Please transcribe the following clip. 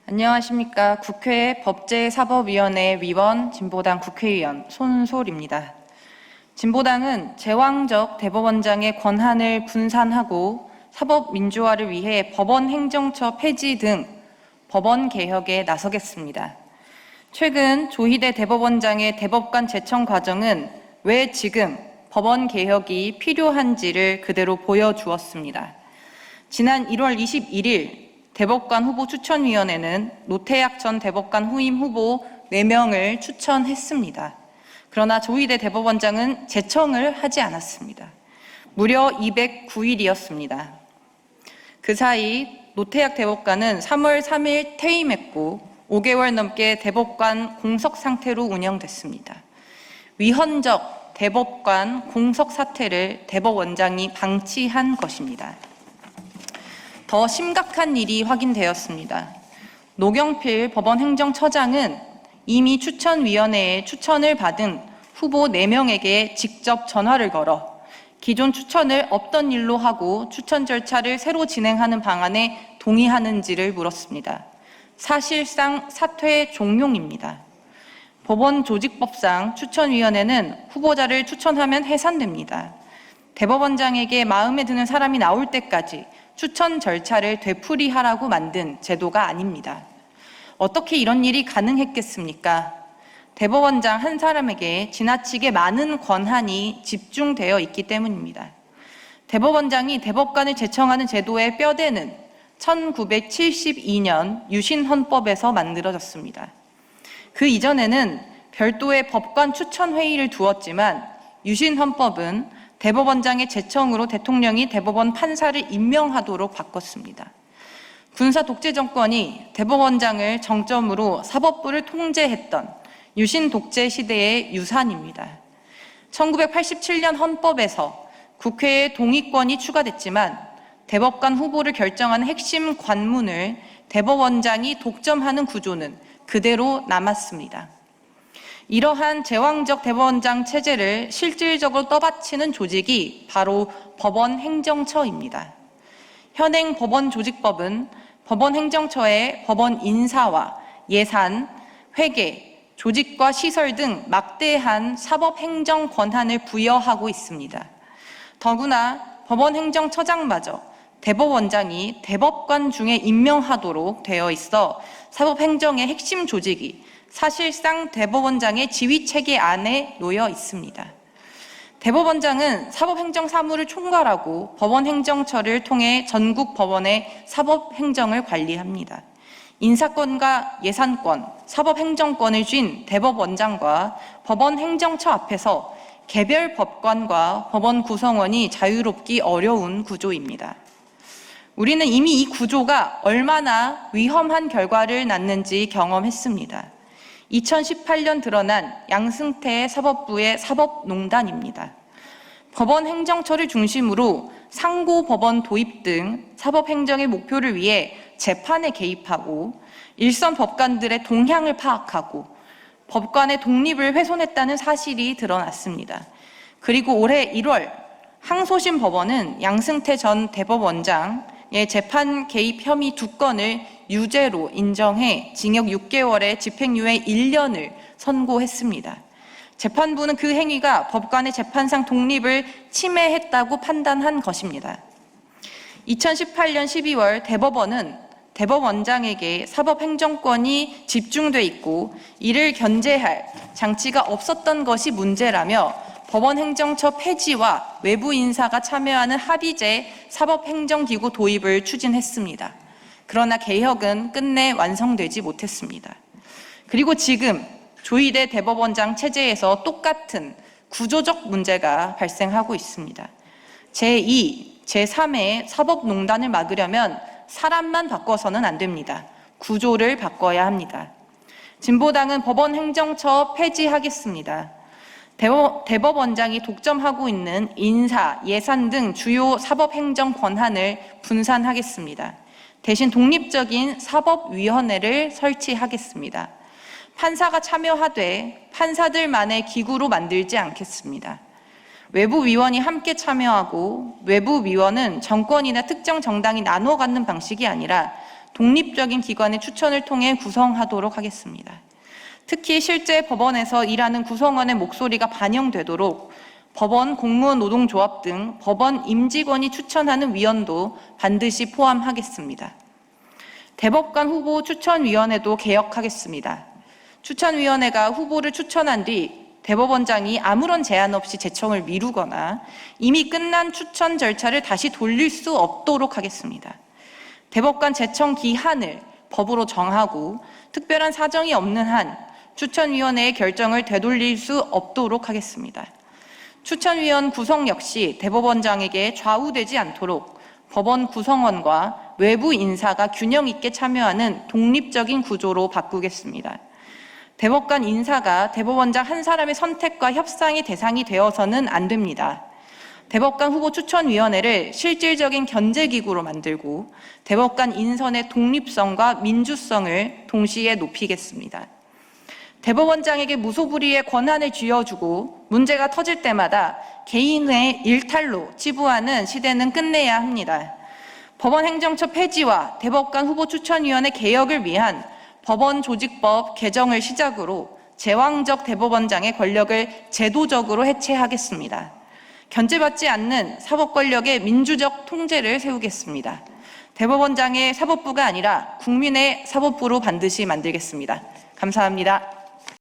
안녕하십니까. 국회 법제사법위원회 위원 진보당 국회의원 손솔입니다. 진보당은 제왕적 대법원장의 권한을 분산하고 사법민주화를 위해 법원 행정처 폐지 등 법원 개혁에 나서겠습니다. 최근 조희대 대법원장의 대법관 제청 과정은 왜 지금 법원 개혁이 필요한지를 그대로 보여주었습니다. 지난 1월 21일 대법관 후보 추천위원회는 노태학 전 대법관 후임 후보 4명을 추천했습니다. 그러나 조희대 대법원장은 제청을 하지 않았습니다. 무려 209일이었습니다. 그 사이 노태학 대법관은 3월 3일 퇴임했고 5개월 넘게 대법관 공석 상태로 운영됐습니다. 위헌적 대법관 공석 사태를 대법원장이 방치한 것입니다. 더 심각한 일이 확인되었습니다. 노경필 법원행정처장은 이미 추천위원회에 추천을 받은 후보 4명에게 직접 전화를 걸어 기존 추천을 없던 일로 하고 추천 절차를 새로 진행하는 방안에 동의하는지를 물었습니다. 사실상 사퇴 종용입니다. 법원 조직법상 추천위원회는 후보자를 추천하면 해산됩니다. 대법원장에게 마음에 드는 사람이 나올 때까지 추천 절차를 되풀이하라고 만든 제도가 아닙니다. 어떻게 이런 일이 가능했겠습니까? 대법원장 한 사람에게 지나치게 많은 권한이 집중되어 있기 때문입니다. 대법원장이 대법관을 제청하는 제도의 뼈대는 1972년 유신헌법에서 만들어졌습니다. 그 이전에는 별도의 법관 추천회의를 두었지만 유신헌법은 대법원장의 제청으로 대통령이 대법원 판사를 임명하도록 바꿨습니다. 군사 독재 정권이 대법원장을 정점으로 사법부를 통제했던 유신 독재 시대의 유산입니다. 1987년 헌법에서 국회의 동의권이 추가됐지만 대법관 후보를 결정하는 핵심 관문을 대법원장이 독점하는 구조는 그대로 남았습니다. 이러한 제왕적 대법원장 체제를 실질적으로 떠받치는 조직이 바로 법원행정처입니다. 현행 법원조직법은 법원행정처에 법원 인사와 예산, 회계, 조직과 시설 등 막대한 사법행정 권한을 부여하고 있습니다. 더구나 법원행정처장마저 대법원장이 대법관 중에 임명하도록 되어 있어 사법행정의 핵심 조직이 사실상 대법원장의 지휘체계 안에 놓여 있습니다. 대법원장은 사법행정 사무를 총괄하고 법원행정처를 통해 전국 법원의 사법행정을 관리합니다. 인사권과 예산권, 사법행정권을 쥔 대법원장과 법원행정처 앞에서 개별 법관과 법원 구성원이 자유롭기 어려운 구조입니다. 우리는 이미 이 구조가 얼마나 위험한 결과를 낳는지 경험했습니다. 2018년 드러난 양승태 사법부의 사법농단입니다. 법원 행정처를 중심으로 상고법원 도입 등 사법행정의 목표를 위해 재판에 개입하고 일선 법관들의 동향을 파악하고 법관의 독립을 훼손했다는 사실이 드러났습니다. 그리고 올해 1월 항소심 법원은 양승태 전 대법원장의 재판 개입 혐의 2건을 유죄로 인정해 징역 6개월에 집행유예 1년을 선고했습니다. 재판부는 그 행위가 법관의 재판상 독립을 침해했다고 판단한 것입니다. 2018년 12월 대법원은 대법원장에게 사법행정권이 집중돼 있고 이를 견제할 장치가 없었던 것이 문제라며 법원행정처 폐지와 외부 인사가 참여하는 합의제 사법행정기구 도입을 추진했습니다. 그러나 개혁은 끝내 완성되지 못했습니다. 그리고 지금 조희대 대법원장 체제에서 똑같은 구조적 문제가 발생하고 있습니다. 제2, 제3의 사법농단을 막으려면 사람만 바꿔서는 안 됩니다. 구조를 바꿔야 합니다. 진보당은 법원행정처 폐지하겠습니다. 대법원장이 독점하고 있는 인사, 예산 등 주요 사법행정 권한을 분산하겠습니다. 대신 독립적인 사법위원회를 설치하겠습니다. 판사가 참여하되 판사들만의 기구로 만들지 않겠습니다. 외부 위원이 함께 참여하고 외부 위원은 정권이나 특정 정당이 나눠 갖는 방식이 아니라 독립적인 기관의 추천을 통해 구성하도록 하겠습니다. 특히 실제 법원에서 일하는 구성원의 목소리가 반영되도록 법원 공무원 노동조합 등 법원 임직원이 추천하는 위원도 반드시 포함하겠습니다. 대법관 후보 추천위원회도 개혁하겠습니다. 추천위원회가 후보를 추천한 뒤 대법원장이 아무런 제한 없이 제청을 미루거나 이미 끝난 추천 절차를 다시 돌릴 수 없도록 하겠습니다. 대법관 제청 기한을 법으로 정하고 특별한 사정이 없는 한 추천위원회의 결정을 되돌릴 수 없도록 하겠습니다. 추천위원 구성 역시 대법원장에게 좌우되지 않도록 법원 구성원과 외부 인사가 균형 있게 참여하는 독립적인 구조로 바꾸겠습니다. 대법관 인사가 대법원장 한 사람의 선택과 협상의 대상이 되어서는 안 됩니다. 대법관 후보 추천위원회를 실질적인 견제기구로 만들고 대법관 인선의 독립성과 민주성을 동시에 높이겠습니다. 대법원장에게 무소불위의 권한을 쥐어주고 문제가 터질 때마다 개인의 일탈로 치부하는 시대는 끝내야 합니다. 법원 행정처 폐지와 대법관 후보 추천위원회 개혁을 위한 법원 조직법 개정을 시작으로 제왕적 대법원장의 권력을 제도적으로 해체하겠습니다. 견제받지 않는 사법 권력의 민주적 통제를 세우겠습니다. 대법원장의 사법부가 아니라 국민의 사법부로 반드시 만들겠습니다. 감사합니다.